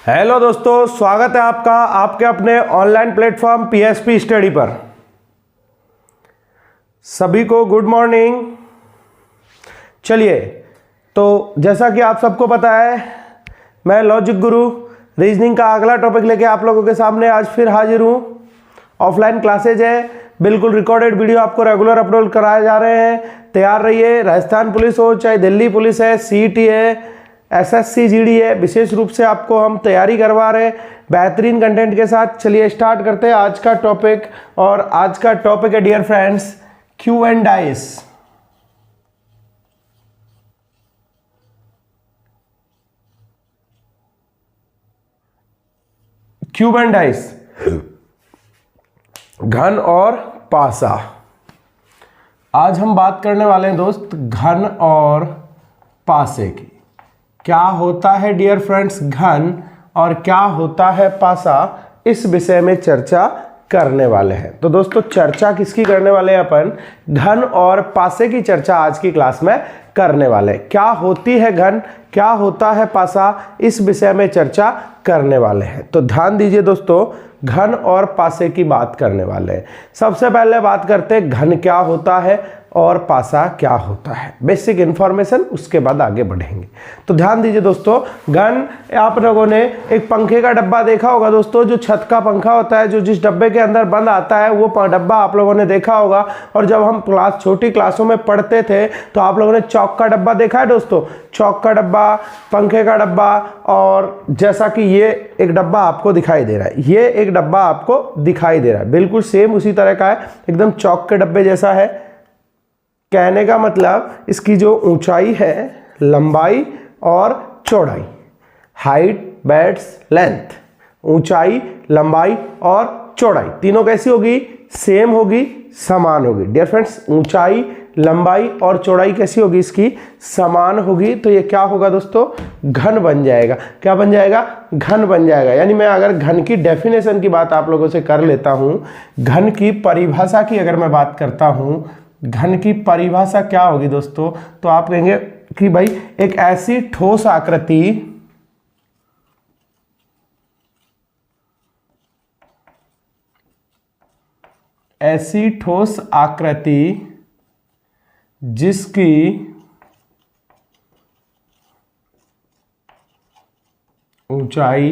Hello दोस्तों, स्वागत है आपका आपके अपने ऑनलाइन प्लेटफॉर्म पीएसपी स्टडी पर। सभी को गुड मॉर्निंग। चलिए, तो जैसा कि आप सबको पता है, मैं लॉजिक गुरु रीजनिंग का अगला टॉपिक लेके आप लोगों के सामने आज फिर हाजिर हूँ। ऑफलाइन क्लासेज है, बिल्कुल रिकॉर्डेड वीडियो आपको रेगुलर अपलोड कराए जा रहे हैं। तैयार रहिए। राजस्थान पुलिस हो, चाहे दिल्ली पुलिस है, सीईटी है, एसएससी जीडी है, विशेष रूप से आपको हम तैयारी करवा रहे हैं बेहतरीन कंटेंट के साथ। चलिए स्टार्ट करते हैं आज का टॉपिक। और आज का टॉपिक है dear friends cube and dice. Cube and dice, घन और पासा। आज हम बात करने वाले हैं दोस्त घन और पासे की। क्या होता है डियर फ्रेंड्स घन और क्या होता है पासा, इस विषय में चर्चा करने वाले हैं। तो दोस्तों चर्चा किसकी करने वाले हैं अपन? घन और पासे की चर्चा आज की क्लास में करने वाले हैं। क्या होती है घन, क्या होता है पासा, इस विषय में चर्चा करने वाले हैं। तो ध्यान दीजिए दोस्तों, घन और पासे की बात करने वाले हैं। सबसे पहले बात करते हैं घन क्या होता है और पासा क्या होता है, बेसिक इंफॉर्मेशन, उसके बाद आगे बढ़ेंगे। तो ध्यान दीजिए दोस्तों, घन, आप लोगों ने एक पंखे का डब्बा देखा होगा दोस्तों, जो छत का पंखा होता है, जो जिस डब्बे के अंदर बंद आता है, वो डब्बा आप लोगों ने देखा होगा। और जब हम छोटी क्लासों में पढ़ते थे तो आप लोगों ने चौक का डब्बा देखा है दोस्तों, चौक का डब्बा, पंखे का डब्बा। और जैसा कि ये एक डब्बा आपको दिखाई दे रहा है, ये एक डब्बा आपको दिखाई दे रहा है, बिल्कुल सेम उसी तरह का है, एकदम चौक के डब्बे जैसा है। कहने का मतलब इसकी जो ऊंचाई है, लंबाई और चौड़ाई, हाइट बेड्स लेंथ, ऊंचाई, लंबाई और चौड़ाई तीनों कैसी होगी? सेम होगी, समान होगी। डियर फ्रेंड्स, ऊंचाई, लंबाई और चौड़ाई कैसी होगी? इसकी समान होगी। तो ये क्या होगा दोस्तों? घन बन जाएगा। क्या बन जाएगा? घन बन जाएगा। यानी मैं अगर घन की डेफिनेशन की बात आप लोगों से कर लेता हूं, घन की परिभाषा की अगर मैं बात करता हूं, घन की परिभाषा क्या होगी दोस्तों? तो आप कहेंगे कि भाई एक ऐसी ठोस आकृति, ऐसी ठोस आकृति जिसकी ऊंचाई,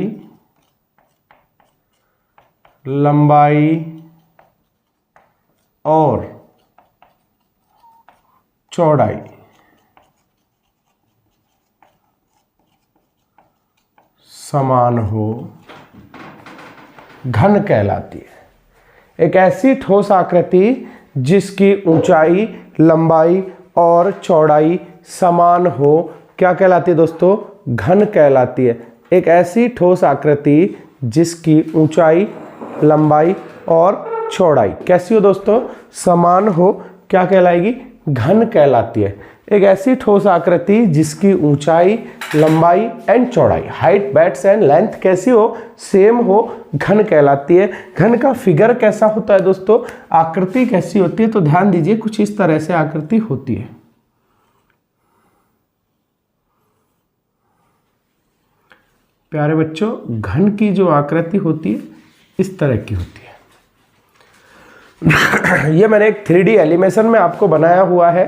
लंबाई और चौड़ाई समान हो, घन कहलाती है। एक ऐसी ठोस आकृति जिसकी ऊंचाई, लंबाई और चौड़ाई समान हो, क्या कहलाती है दोस्तों? घन कहलाती है। एक ऐसी ठोस आकृति जिसकी ऊंचाई, लंबाई और चौड़ाई कैसी हो दोस्तों? समान हो, क्या कहलाएगी? घन कहलाती है। एक ऐसी ठोस आकृति जिसकी ऊंचाई, लंबाई एंड चौड़ाई, हाइट बेड्स एंड लेंथ कैसी हो? सेम हो, घन कहलाती है। घन का फिगर कैसा होता है दोस्तों? आकृति कैसी होती है? तो ध्यान दीजिए, कुछ इस तरह से आकृति होती है। प्यारे बच्चों, घन की जो आकृति होती है इस तरह की होती है। ये मैंने एक 3D एनिमेशन में आपको बनाया हुआ है।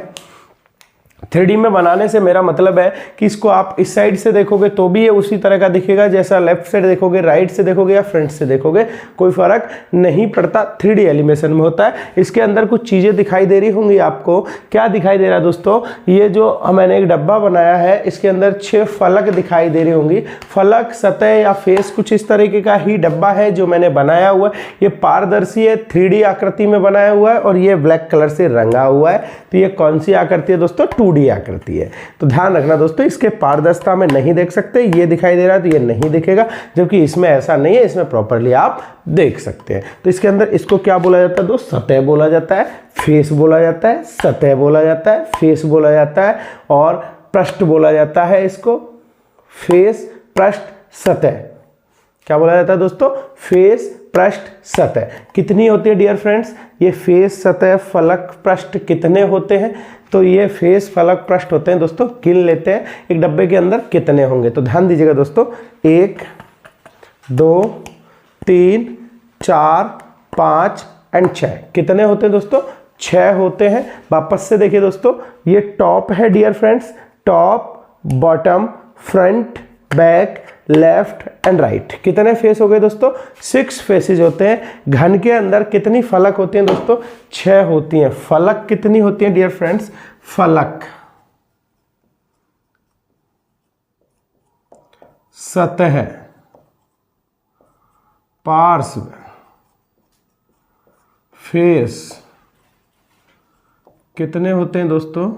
3D में बनाने से मेरा मतलब है कि इसको आप इस साइड से देखोगे तो भी ये उसी तरह का दिखेगा, जैसा लेफ्ट साइड देखोगे, राइट से देखोगे या फ्रंट से देखोगे, कोई फर्क नहीं पड़ता। 3D एनिमेशन में होता है। इसके अंदर कुछ चीज़ें दिखाई दे रही होंगी आपको। क्या दिखाई दे रहा है दोस्तों? ये जो मैंने एक डब्बा बनाया है, इसके अंदर 6 फलक दिखाई दे रही होंगी। फलक, सतह या फेस कुछ इस तरीके का ही डब्बा है जो मैंने बनाया हुआ है। ये पारदर्शी है, 3D आकृति में बनाया हुआ है और ये ब्लैक कलर से रंगा हुआ है। तो ये कौन सी आकृति है दोस्तों? 2D आकृति है। तो ध्यान रखना दोस्तों, इसके पारदर्शिता में नहीं देख सकते, ये दिखाई दे रहा है तो ये नहीं दिखेगा, जबकि इसमें ऐसा नहीं है, इसमें प्रॉपर्ली आप देख सकते हैं। तो इसके अंदर इसको क्या बोला जाता है दोस्त? सतह बोला जाता है, फेस बोला जाता है, सतह बोला जाता है, फेस बोला जाता है और पृष्ठ बोला जाता है। इसको फेस, पृष्ठ, सतह क्या बोला जाता है दोस्तों? फेस, पृष्ठ, सतह। कितनी होती है डियर फ्रेंड्स? ये फेस, सतह, फलक, पृष्ठ कितने होते हैं? तो ये फेस, फलक, पृष्ठ होते हैं दोस्तों, गिन लेते हैं एक डब्बे के अंदर कितने होंगे। तो ध्यान दीजिएगा दोस्तों, 1 2 3 4 5 एंड 6। कितने होते हैं दोस्तों? 6 होते हैं। वापस से देखिए दोस्तों, ये टॉप है dear friends, top, bottom, front, back, left and right. कितने फेस हो गए दोस्तों? 6 फेसेज होते हैं। घन के अंदर कितनी फलक होती हैं दोस्तों? 6 होती हैं। फलक कितनी होती हैं डियर फ्रेंड्स? फलक, सतह, पार्श्व, फेस कितने होते हैं दोस्तों?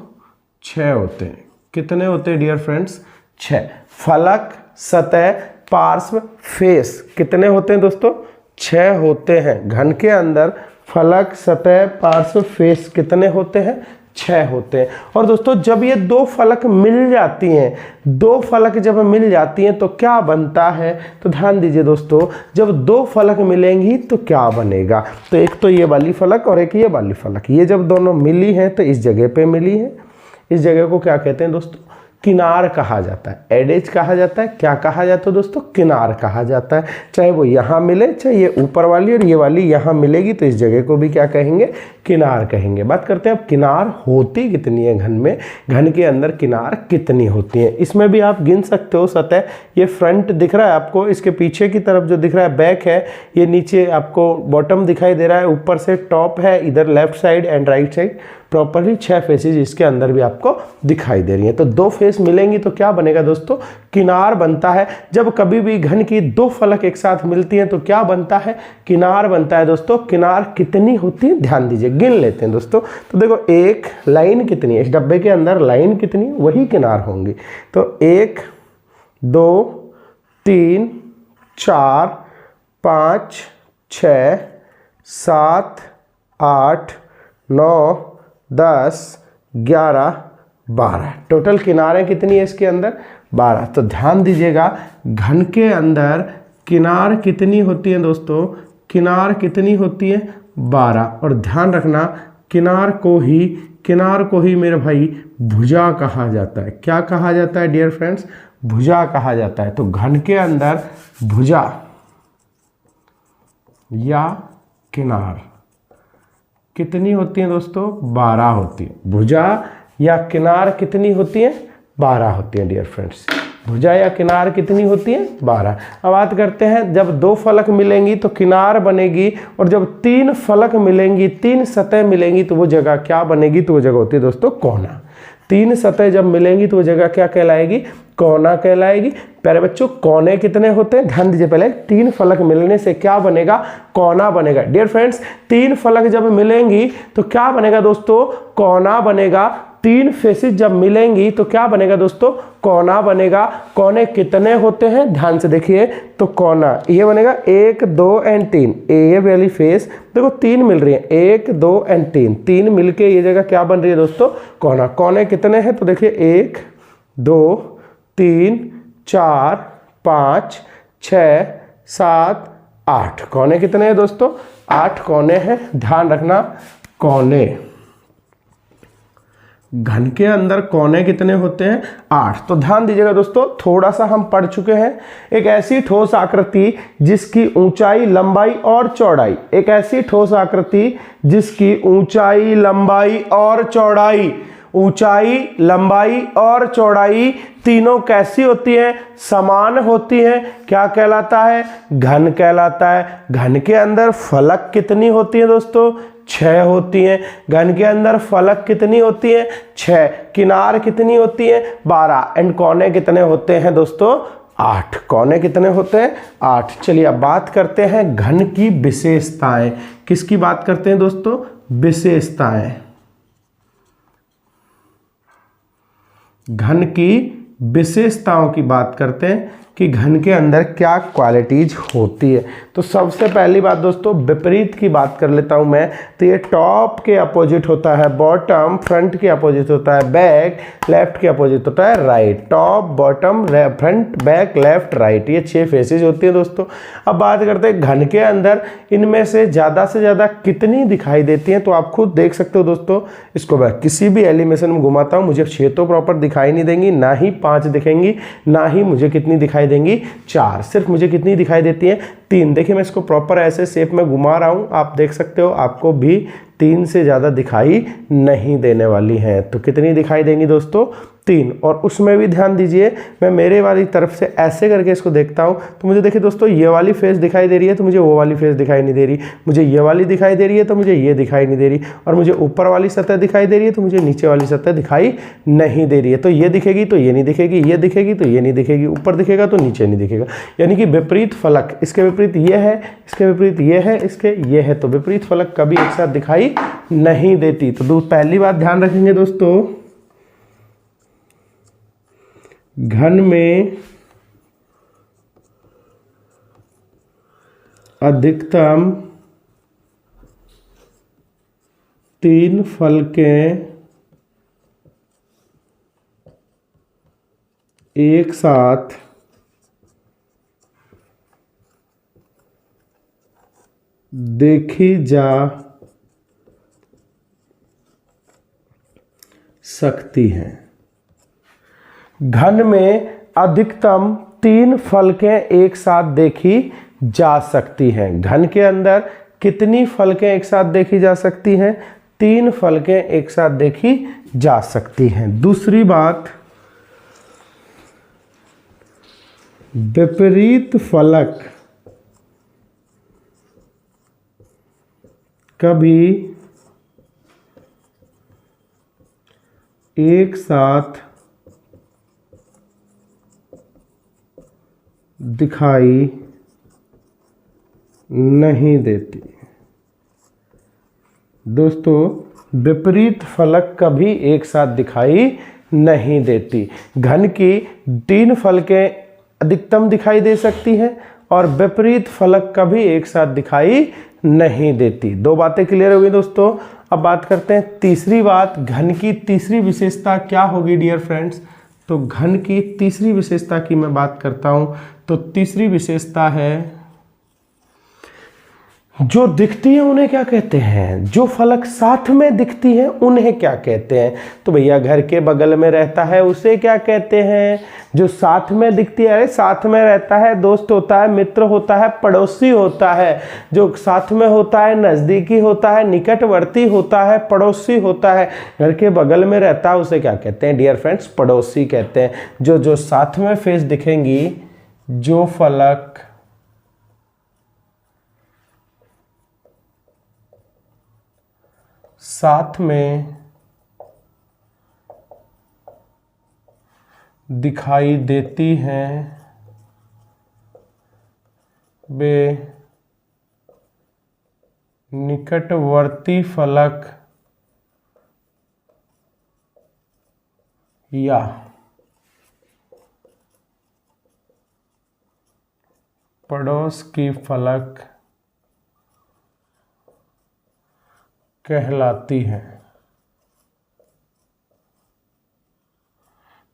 6 होते हैं। कितने होते हैं डियर फ्रेंड्स? 6। फलक, सतह, पार्श्व, फेस कितने होते हैं दोस्तों? 6 होते हैं। घन के अंदर फलक, सतह, पार्श्व, फेस कितने होते हैं? 6 होते हैं। और दोस्तों जब ये 2 फलक मिल जाती हैं, 2 फलक जब मिल जाती हैं तो क्या बनता है? तो ध्यान दीजिए दोस्तों, जब 2 फलक मिलेंगी तो क्या बनेगा? तो एक तो ये वाली फलक और एक ये वाली फलक, ये जब दोनों मिली हैं तो इस जगह पे मिली है। इस जगह को क्या कहते हैं दोस्तों? किनार कहा जाता है। एडेज कहा जाता है। क्या कहा जाता है दोस्तों? किनार कहा जाता है। चाहे वो यहाँ मिले, चाहे ये ऊपर वाली और ये वाली यहाँ मिलेगी तो इस जगह को भी क्या कहेंगे? किनार कहेंगे। बात करते हैं अब किनार होती कितनी है घन में, घन के अंदर किनार कितनी होती हैं। इसमें भी आप गिन सकते हो। सतह, ये फ्रंट दिख रहा है आपको, इसके पीछे की तरफ जो दिख रहा है बैक है, ये नीचे आपको बॉटम दिखाई दे रहा है, ऊपर से टॉप है, इधर left side and right side. Properly 6 faces इसके अंदर भी आपको दिखाई दे रही हैं। तो 2 फेस मिलेंगी तो क्या बनेगा दोस्तों? किनार बनता है। जब कभी भी घन की 2 फलक एक साथ मिलती हैं तो क्या बनता है? किनार बनता है दोस्तों। किनार कितनी होती है? ध्यान दीजिए, गिन लेते हैं दोस्तों। तो देखो, एक लाइन कितनी है इस डब्बे के अंदर? लाइन कितनी? वही किनार होंगी। तो 1 2 3 4 5 6 7 8 9 10 11 12। टोटल किनारें कितनी है इसके अंदर? 12। तो ध्यान दीजिएगा, घन के अंदर किनार कितनी होती है दोस्तों? किनार कितनी होती है? 12। और ध्यान रखना, किनार को ही मेरे भाई भुजा कहा जाता है। क्या कहा जाता है डियर फ्रेंड्स? भुजा कहा जाता है। तो घन के अंदर भुजा या किनार कितनी होती है दोस्तों? 12 होती है। भुजा या किनार कितनी होती है? 12 होती है डियर फ्रेंड्स। भुजा या किनार कितनी होती है? 12। अब बात करते हैं, जब 2 फलक मिलेंगी तो किनार बनेगी, और जब 3 फलक मिलेंगी, 3 सतह मिलेंगी तो वो जगह क्या बनेगी? तो वो जगह होती है दोस्तों कोना। 3 सतह जब मिलेंगी तो वो जगह क्या कहलाएगी? कोना कहलाएगी। प्यारे बच्चों, कोने कितने होते हैं? ध्यान दीजिए, पहले 3 फलक मिलने से क्या बनेगा? कोना बनेगा। डियर फ्रेंड्स, 3 फलक जब मिलेंगी तो क्या बनेगा दोस्तों? कोना बनेगा। 3 फेसेस जब मिलेंगी तो क्या बनेगा दोस्तों? कोना बनेगा। कोने कितने होते हैं? ध्यान से देखिए, तो कोना ये बनेगा 1 2 एंड 3। ये वाली फेस देखो 3 मिल रही है, 1 2 एंड 3, 3 मिलके ये जगह क्या बन रही है दोस्तों? कोना। कोने कितने हैं? तो देखिए 1 2 3 4 5 6 7 8। कोने कितने हैं दोस्तों? 8 कोने हैं। ध्यान रखना, कोने, घन के अंदर कोने कितने होते हैं? 8। तो ध्यान दीजिएगा दोस्तों, थोड़ा सा हम पढ़ चुके हैं। एक ऐसी ठोस आकृति जिसकी ऊंचाई, लंबाई और चौड़ाई, एक ऐसी ठोस आकृति जिसकी ऊंचाई, लंबाई और चौड़ाई, ऊंचाई, लंबाई और चौड़ाई तीनों कैसी होती है? समान होती है। क्या कहलाता है? घन कहलाता है। घन के अंदर फलक कितनी होती है दोस्तों? 6 होती हैं। घन के अंदर फलक कितनी होती है? 6। किनार कितनी होती है? 12। एंड कोने कितने होते हैं दोस्तों? 8। कोने कितने होते हैं? 8। चलिए अब बात करते हैं घन की विशेषताएं। किसकी बात करते हैं दोस्तों? विशेषताएं। घन की विशेषताओं की बात करते हैं कि घन के अंदर क्या क्वालिटीज होती है। तो सबसे पहली बात दोस्तों, विपरीत की बात कर लेता हूं मैं। तो ये टॉप के अपोजिट होता है बॉटम, फ्रंट के अपोजिट होता है बैक, लेफ्ट के अपोजिट होता है right. Top, bottom, front, back, left, right, ये 6 फेसेज होती हैं दोस्तों। अब बात करते हैं घन के अंदर इनमें से ज़्यादा कितनी दिखाई देती हैं। तो आप खुद देख सकते हो दोस्तों। इसको मैं किसी भी एलिमेशन में घुमाता हूँ, मुझे 6 तो प्रॉपर दिखाई नहीं देंगी, ना ही 5 दिखेंगी, ना ही मुझे कितनी दिखाई दिखाई देंगी? 4। सिर्फ मुझे कितनी दिखाई देती हैं? 3। देखिए मैं इसको प्रॉपर ऐसे शेप में घुमा रहा हूँ, आप देख सकते हो आपको भी 3 से ज़्यादा दिखाई नहीं देने वाली हैं। तो कितनी दिखाई देंगी दोस्तों? 3। और उसमें भी ध्यान दीजिए, मैं मेरे वाली तरफ से ऐसे करके इसको देखता हूँ तो मुझे देखिए दोस्तों ये वाली फेस दिखाई दे रही है तो मुझे वो वाली फेस दिखाई नहीं दे रही, मुझे ये वाली दिखाई दे रही है तो मुझे ये दिखाई नहीं दे रही, और मुझे ऊपर वाली सतह दिखाई दे रही है तो मुझे नीचे वाली सतह दिखाई नहीं दे रही है। तो ये दिखेगी तो ये नहीं दिखेगी, ये दिखेगी तो ये नहीं दिखेगी, ऊपर दिखेगा तो नीचे नहीं दिखेगा, यानी कि विपरीत फलक। इसके विपरीत ये है, इसके विपरीत ये है, इसके ये है, तो विपरीत फलक कभी एक साथ दिखाई नहीं देती। तो पहली बात ध्यान रखेंगे दोस्तों, घन में अधिकतम 3 फलकें एक साथ देखी जा सकती हैं। घन में अधिकतम 3 फलकें एक साथ देखी जा सकती हैं। घन के अंदर कितनी फलकें एक साथ देखी जा सकती हैं? 3 फलकें एक साथ देखी जा सकती हैं। दूसरी बात, विपरीत फलक कभी एक साथ दिखाई नहीं देती। दोस्तों विपरीत फलक कभी एक साथ दिखाई नहीं देती। घन की 3 फलकें अधिकतम दिखाई दे सकती हैं और विपरीत फलक कभी एक साथ दिखाई नहीं देती। 2 बातें क्लियर हो गई दोस्तों। अब बात करते हैं तीसरी बात, घन की तीसरी विशेषता क्या होगी डियर फ्रेंड्स? तो घन की तीसरी विशेषता की मैं बात करता हूं, तो तीसरी विशेषता है जो दिखती है उन्हें क्या कहते हैं? जो फलक साथ में दिखती है उन्हें क्या कहते हैं? तो भैया घर के बगल में रहता है उसे क्या कहते हैं? जो साथ में दिखती है, साथ में रहता है, दोस्त होता है, मित्र होता है, पड़ोसी होता है। जो साथ में होता है, नज़दीकी होता है, निकटवर्ती होता है, पड़ोसी होता है, घर के बगल में रहता है, उसे क्या कहते हैं डियर फ्रेंड्स? पड़ोसी कहते हैं। जो साथ में फेस दिखेंगी, जो फलक साथ में दिखाई देती हैं वे निकटवर्ती फलक या पड़ोस की फलक कहलाती है।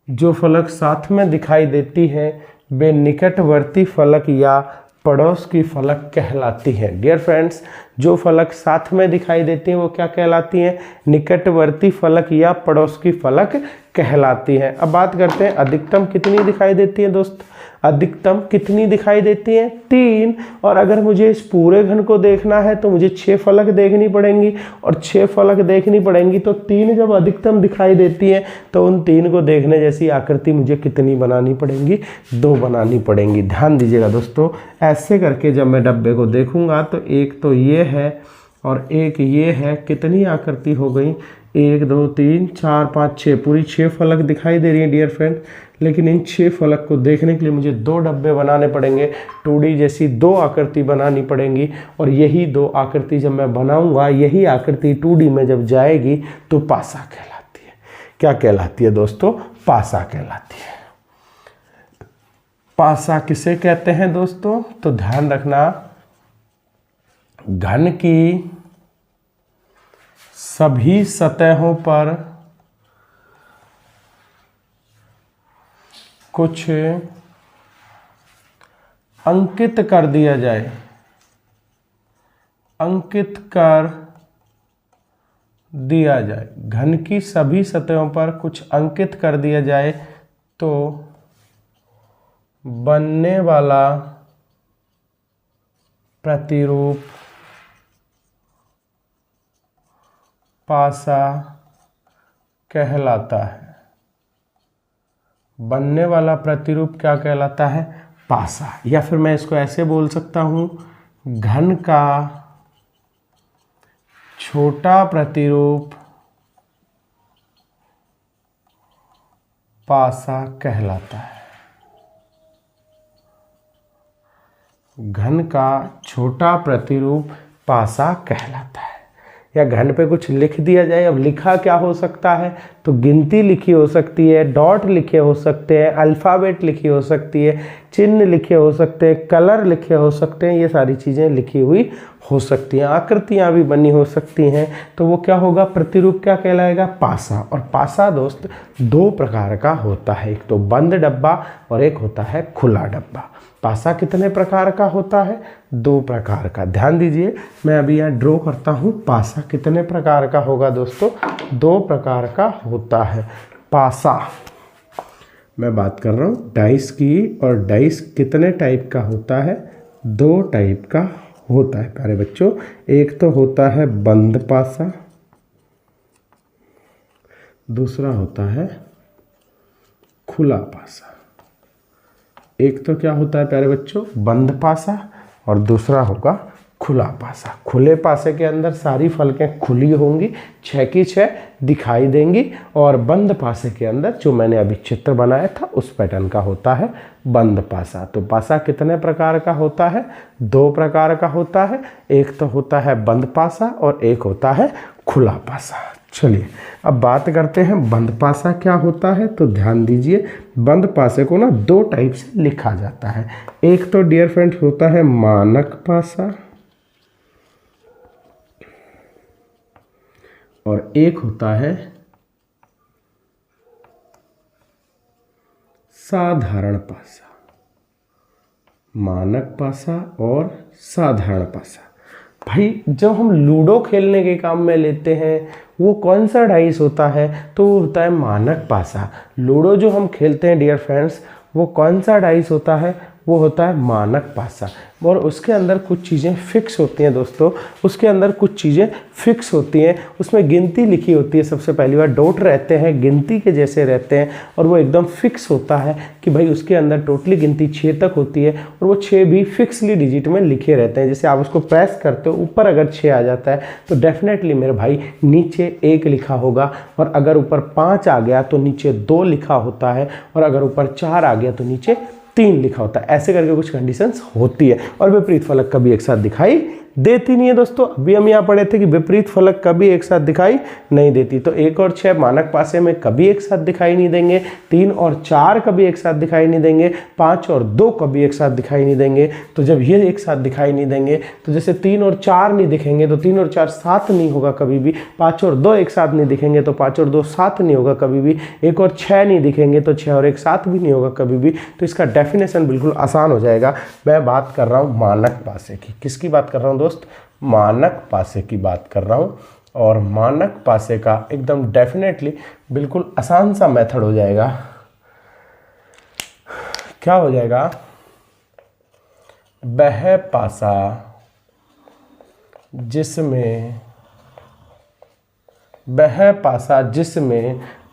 जो फलक साथ में दिखाई देती है वे निकटवर्ती फलक या पड़ोस की फलक कहलाती है। डियर फ्रेंड्स, जो फलक साथ में दिखाई देती हैं वो क्या कहलाती हैं? निकटवर्ती फलक या पड़ोस की फलक कहलाती है। अब बात करते हैं अधिकतम कितनी दिखाई देती है दोस्त? अधिकतम कितनी दिखाई देती हैं? 3। और अगर मुझे इस पूरे घन को देखना है तो मुझे 6 फलक देखनी पड़ेंगी, और 6 फलक देखनी पड़ेंगी तो 3 जब अधिकतम दिखाई देती हैं तो उन 3 को देखने जैसी आकृति मुझे कितनी बनानी पड़ेंगी? 2 बनानी पड़ेंगी। ध्यान दीजिएगा दोस्तों, ऐसे करके जब मैं डब्बे को देखूंगा तो एक तो ये है और एक ये है, कितनी आकृति हो गई? 1 2 3 4 5 6, पूरी 6 फलक दिखाई दे रही है डियर फ्रेंड। लेकिन इन 6 फलक को देखने के लिए मुझे 2 डब्बे बनाने पड़ेंगे, 2D जैसी 2 आकृति बनानी पड़ेंगी, और यही 2 आकृति जब मैं बनाऊंगा, यही आकृति 2D में जब जाएगी तो पासा कहलाती है। क्या कहलाती है दोस्तों? पासा कहलाती है। पासा किसे कहते हैं दोस्तों? तो ध्यान रखना, घन की सभी सतहों पर कुछ अंकित कर दिया जाए, अंकित कर दिया जाए, घन की सभी सतहों पर कुछ अंकित कर दिया जाए तो बनने वाला प्रतिरूप पासा कहलाता है। बनने वाला प्रतिरूप क्या कहलाता है? पासा। या फिर मैं इसको ऐसे बोल सकता हूं, घन का छोटा प्रतिरूप पासा कहलाता है। घन का छोटा प्रतिरूप पासा कहलाता है। या घन पे कुछ लिख दिया जाए, अब लिखा क्या हो सकता है? तो गिनती लिखी हो सकती है, डॉट लिखे हो सकते हैं, अल्फ़ाबेट लिखी हो सकती है, चिन्ह लिखे हो सकते हैं, कलर लिखे हो सकते हैं, ये सारी चीज़ें लिखी हुई हो सकती हैं, आकृतियाँ भी बनी हो सकती हैं। तो वो क्या होगा? प्रतिरूप क्या कहलाएगा? पासा। और पासा दोस्त दो प्रकार का होता है, एक तो बंद डब्बा और एक होता है खुला डब्बा। पासा कितने प्रकार का होता है? दो प्रकार का। ध्यान दीजिए, मैं अभी यहाँ ड्रॉ करता हूँ। पासा कितने प्रकार का होगा दोस्तों? दो प्रकार का होता है पासा। मैं बात कर रहा हूँ डाइस की, और डाइस कितने टाइप का होता है? दो टाइप का होता है प्यारे बच्चों। एक तो होता है बंद पासा, दूसरा होता है खुला पासा। एक तो क्या होता है प्यारे बच्चों? बंद पासा, और दूसरा होगा खुला पासा। खुले पासे के अंदर सारी फलकें खुली होंगी, 6 की 6 दिखाई देंगी, और बंद पासे के अंदर जो मैंने अभी चित्र बनाया था उस पैटर्न का होता है बंद पासा। तो पासा कितने प्रकार का होता है? दो प्रकार का होता है। एक तो होता है बंद पासा और एक होता है खुला पासा। चलिए अब बात करते हैं बंद पासा क्या होता है। तो ध्यान दीजिए, बंद पासे को ना दो टाइप से लिखा जाता है। एक तो डियर फ्रेंड्स होता है मानक पासा, और एक होता है साधारण पासा। मानक पासा और साधारण पासा। भाई जब हम लूडो खेलने के काम में लेते हैं, वो कौन सा डाइस होता है? तो वो होता है मानक पासा। लूडो जो हम खेलते हैं डियर फ्रेंड्स, वो कौन सा डाइस होता है? वो होता है मानक पासा। और उसके अंदर कुछ चीज़ें फिक्स होती हैं दोस्तों, उसके अंदर कुछ चीज़ें फिक्स होती हैं। उसमें गिनती लिखी होती है, सबसे पहली बार डॉट रहते हैं, गिनती के जैसे रहते हैं, और वो एकदम फिक्स होता है कि भाई उसके अंदर टोटली गिनती 6 तक होती है, और वो 6 भी फिक्सली डिजिट में लिखे रहते हैं। जैसे आप उसको प्रेस करते हो, ऊपर अगर 6 आ जाता है तो डेफिनेटली मेरे भाई नीचे 1 लिखा होगा, और अगर ऊपर 5 आ गया तो नीचे 2 लिखा होता है, और अगर ऊपर 4 आ गया तो नीचे 3 लिखा होता है। ऐसे करके कुछ कंडीशंस होती है। और विपरीत फलक कभी एक साथ दिखाई देती नहीं है दोस्तों। अभी हम यहाँ पढ़े थे कि विपरीत फलक कभी एक साथ दिखाई नहीं देती। तो 1 और 6 मानक पासे में कभी एक साथ दिखाई नहीं देंगे, 3 और 4 कभी एक साथ दिखाई नहीं देंगे, 5 और 2 कभी एक साथ दिखाई नहीं देंगे। तो जब ये एक साथ दिखाई नहीं देंगे, तो जैसे 3 और 4 नहीं दिखेंगे तो 3 और 4 साथ नहीं होगा कभी भी। 5 और 2 एक साथ नहीं दिखेंगे तो 5 और 2 साथ नहीं होगा कभी भी। 1 और 6 नहीं दिखेंगे तो 6 और 1 साथ भी नहीं होगा कभी भी। तो इसका डेफिनेशन बिल्कुल आसान हो जाएगा। मैं बात कर रहा हूँ मानक पासे की। किसकी बात कर रहा हूँ दोस्त? मानक पासे की बात कर रहा हूँ। और मानक पासे का एकदम डेफिनेटली बिल्कुल आसान सा मेथड हो जाएगा। क्या हो जाएगा? वह पासा जिसमें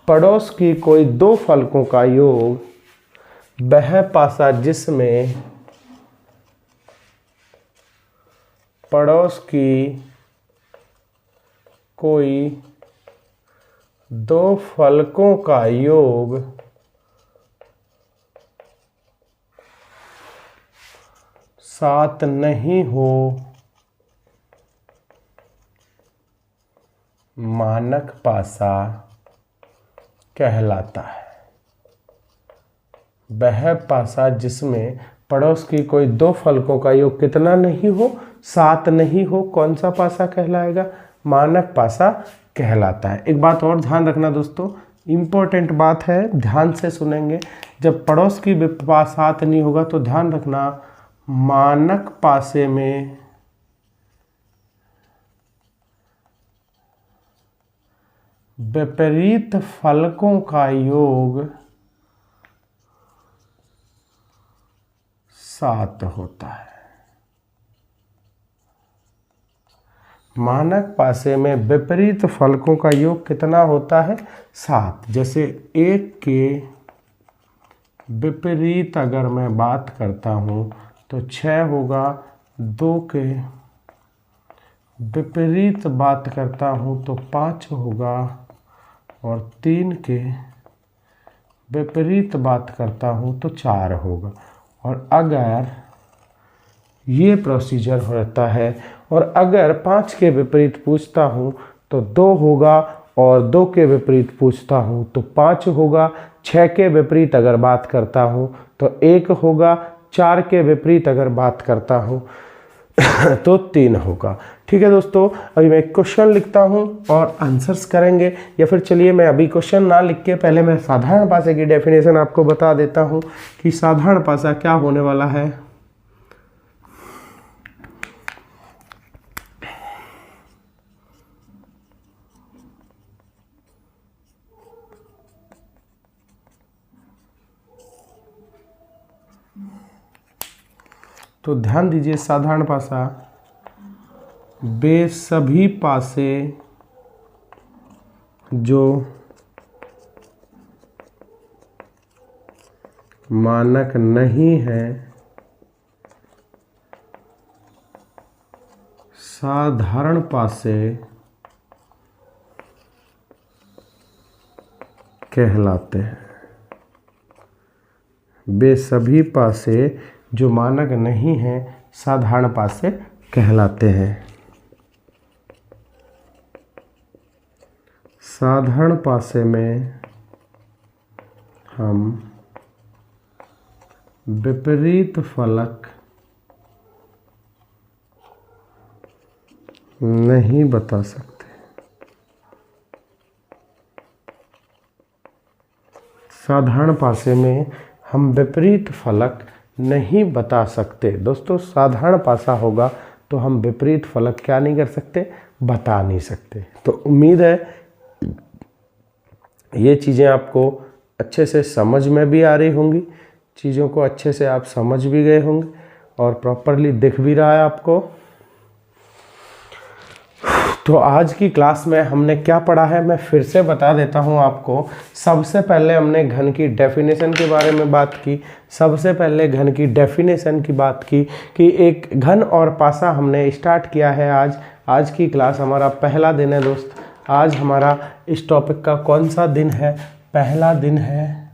पड़ोस की कोई दो फलकों का योग, वह पासा जिसमें पड़ोस की कोई दो फलकों का योग 7 नहीं हो, मानक पासा कहलाता है। वह पासा जिसमें पड़ोस की कोई दो फलकों का योग कितना नहीं हो? 7 नहीं हो, कौन सा पासा कहलाएगा? मानक पासा कहलाता है। एक बात और ध्यान रखना दोस्तों, इम्पोर्टेंट बात है, ध्यान से सुनेंगे। जब पड़ोस की पास 7 नहीं होगा तो ध्यान रखना, मानक पासे में विपरीत फलकों का योग 7 होता है। मानक पासे में विपरीत फलकों का योग कितना होता है? 7। जैसे 1 के विपरीत अगर मैं बात करता हूँ तो 6 होगा, 2 के विपरीत बात करता हूँ तो 5 होगा, और 3 के विपरीत बात करता हूँ तो 4 होगा। और अगर ये प्रोसीजर होता है, और अगर 5 के विपरीत पूछता हूँ तो 2 होगा, और 2 के विपरीत पूछता हूँ तो 5 होगा। 6 के विपरीत अगर बात करता हूँ तो 1 होगा, 4 के विपरीत अगर बात करता हूँ तो 3 होगा। ठीक है दोस्तों, अभी मैं एक क्वेश्चन लिखता हूँ और आंसर्स करेंगे, या फिर चलिए मैं अभी क्वेश्चन ना लिख के पहले मैं साधारण पासे की डेफिनेशन आपको बता देता हूँ कि साधारण पासा क्या होने वाला है। तो ध्यान दीजिए, साधारण पासा वे सभी पासे जो मानक नहीं है साधारण पासे कहलाते हैं। वे सभी पासे जो मानक नहीं हैं साधारण पासे कहलाते हैं। साधारण पासे में हम विपरीत फलक नहीं बता सकते। साधारण पासे में हम विपरीत फलक नहीं बता सकते। दोस्तों, साधारण पासा होगा तो हम विपरीत फलक क्या नहीं कर सकते? बता नहीं सकते। तो उम्मीद है ये चीज़ें आपको अच्छे से समझ में भी आ रही होंगी, चीज़ों को अच्छे से आप समझ भी गए होंगे और प्रॉपरली दिख भी रहा है आपको। तो आज की क्लास में हमने क्या पढ़ा है मैं फिर से बता देता हूं आपको। सबसे पहले हमने घन की डेफिनेशन के बारे में बात की। सबसे पहले घन की डेफिनेशन की बात की कि एक घन और पासा हमने स्टार्ट किया है आज। आज की क्लास हमारा पहला दिन है दोस्त। आज हमारा इस टॉपिक का कौन सा दिन है? पहला दिन है,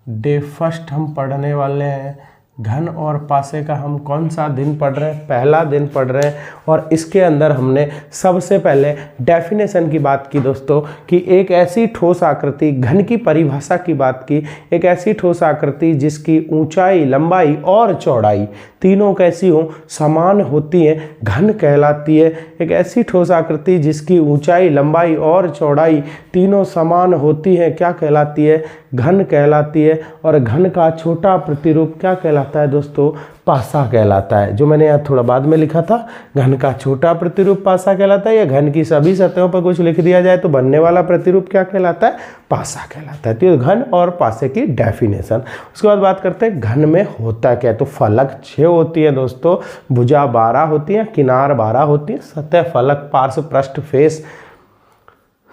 डे फर्स्ट हम पढ़ने वाले हैं। घन और पासे का हम कौन सा दिन पढ़ रहे हैं? पहला दिन पढ़ रहे हैं। और इसके अंदर हमने सबसे पहले डेफिनेशन की बात की दोस्तों, कि एक ऐसी ठोस आकृति, घन की परिभाषा की बात की, एक ऐसी ठोस आकृति जिसकी ऊंचाई, लंबाई और चौड़ाई तीनों कैसी हो? समान होती है, घन कहलाती है। एक ऐसी ठोस आकृति जिसकी ऊंचाई, लंबाई और चौड़ाई तीनों समान होती है, क्या कहलाती है? घन कहलाती है। और घन का छोटा प्रतिरूप क्या कहलाता है दोस्तों? पासा कहलाता है। जो मैंने यहाँ थोड़ा बाद में लिखा था, घन का छोटा प्रतिरूप पासा कहलाता है, या घन की सभी सतहों पर कुछ लिख दिया जाए तो बनने वाला प्रतिरूप क्या कहलाता है? पासा कहलाता है। तो घन और पासे की डेफिनेशन। उसके बाद बात करते हैं घन में होता क्या है। तो फलक 6 होती है दोस्तों, भुजा 12 होती है, किनार 12 होती है, सतह, फलक, पार्श्व, पृष्ठ, फेस,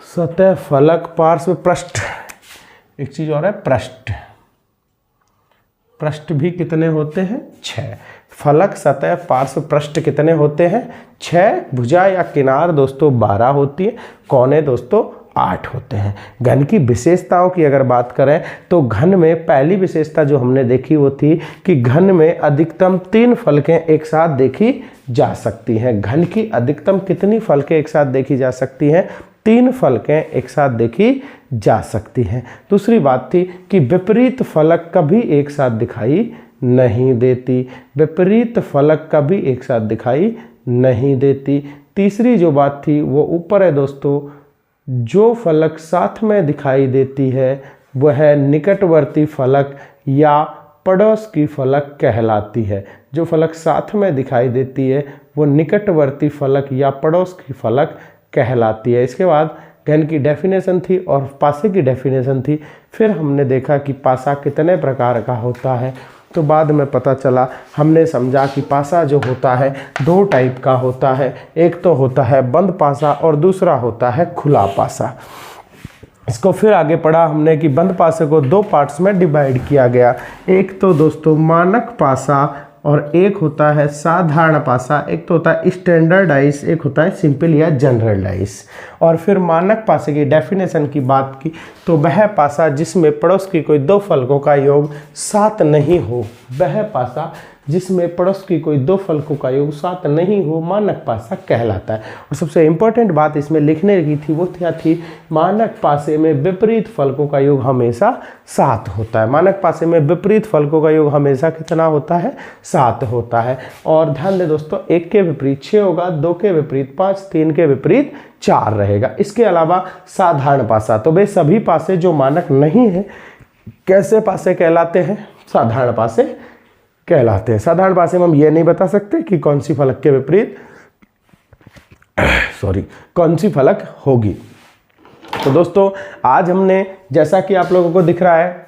सतह, फलक, पार्श्व, पृष्ठ, एक चीज और है पृष्ठ। पृष्ठ भी कितने होते हैं? 6। फलक, सतह, पार्श्व, पृष्ठ कितने होते हैं? 6। भुजा या किनार दोस्तों 12 होती है, कोने दोस्तों 8 होते हैं। घन की विशेषताओं की अगर बात करें तो घन में पहली विशेषता जो हमने देखी वो थी कि घन में अधिकतम 3 फलकें एक साथ देखी जा सकती हैं। घन की अधिकतम कितनी फलकें एक साथ देखी जा सकती हैं? 3 फलकें एक साथ देखी जा सकती हैं। दूसरी बात थी कि विपरीत फलक कभी एक साथ दिखाई नहीं देती। विपरीत फलक कभी एक साथ दिखाई नहीं देती। तीसरी जो बात थी वो ऊपर है दोस्तों, जो फलक साथ में दिखाई देती है वह निकटवर्ती फलक या पड़ोस की फलक कहलाती है। जो फलक साथ में दिखाई देती है वो निकटवर्ती फलक या पड़ोस की फलक कहलाती है। इसके बाद घन की डेफिनेशन थी और पासे की डेफिनेशन थी। फिर हमने देखा कि पासा कितने प्रकार का होता है, तो बाद में पता चला, हमने समझा कि पासा जो होता है दो टाइप का होता है, एक तो होता है बंद पासा और दूसरा होता है खुला पासा। इसको फिर आगे पढ़ा हमने कि बंद पासे को दो पार्ट्स में डिवाइड किया गया, एक तो दोस्तों मानक पासा और एक होता है साधारण पासा, एक तो होता है स्टैंडर्डाइज, एक होता है सिंपल या जनरलाइज। और फिर मानक पासे की डेफिनेशन की बात की तो वह पासा जिसमें पड़ोस की कोई दो फलकों का योग 7 नहीं हो, वह पासा जिसमें पड़ोस की कोई दो फलकों का योग 7 नहीं हो मानक पासा कहलाता है। और सबसे इंपॉर्टेंट बात इसमें लिखने की थी वो क्या थी, मानक पासे में विपरीत फलकों का योग हमेशा 7 होता है। मानक पासे में विपरीत फलकों का योग हमेशा कितना होता है, 7 होता है। और ध्यान दें दोस्तों, 1 के विपरीत 6 होगा, 2 के विपरीत 5, 3 के विपरीत 4 रहेगा। इसके अलावा साधारण पासा, तो वे सभी पासे जो मानक नहीं है कैसे पासे कहलाते हैं, साधारण पासे कहलाते हैं। साधारण पासे में हम ये नहीं बता सकते कि कौन सी फलक के विपरीत कौन सी फलक होगी। तो दोस्तों आज हमने, जैसा कि आप लोगों को दिख रहा है,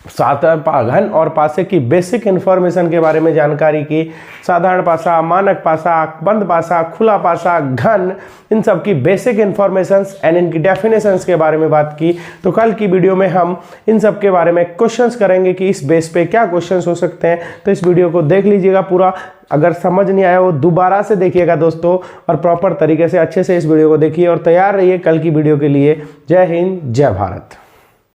घन और पासे की बेसिक इंफॉर्मेशन के बारे में जानकारी की। साधारण पासा, मानक पासा, बंद पासा, खुला पासा, घन, इन सब की बेसिक इंफॉर्मेशंस एंड इनकी डेफिनेशंस के बारे में बात की। तो कल की वीडियो में हम इन सब के बारे में क्वेश्चंस करेंगे कि इस बेस पे क्या क्वेश्चंस हो सकते हैं। तो इस वीडियो को देख लीजिएगा पूरा, अगर समझ नहीं आया वो दोबारा से देखिएगा दोस्तों, और प्रॉपर तरीके से अच्छे से इस वीडियो को देखिए और तैयार रहिए कल की वीडियो के लिए। जय हिंद, जय भारत।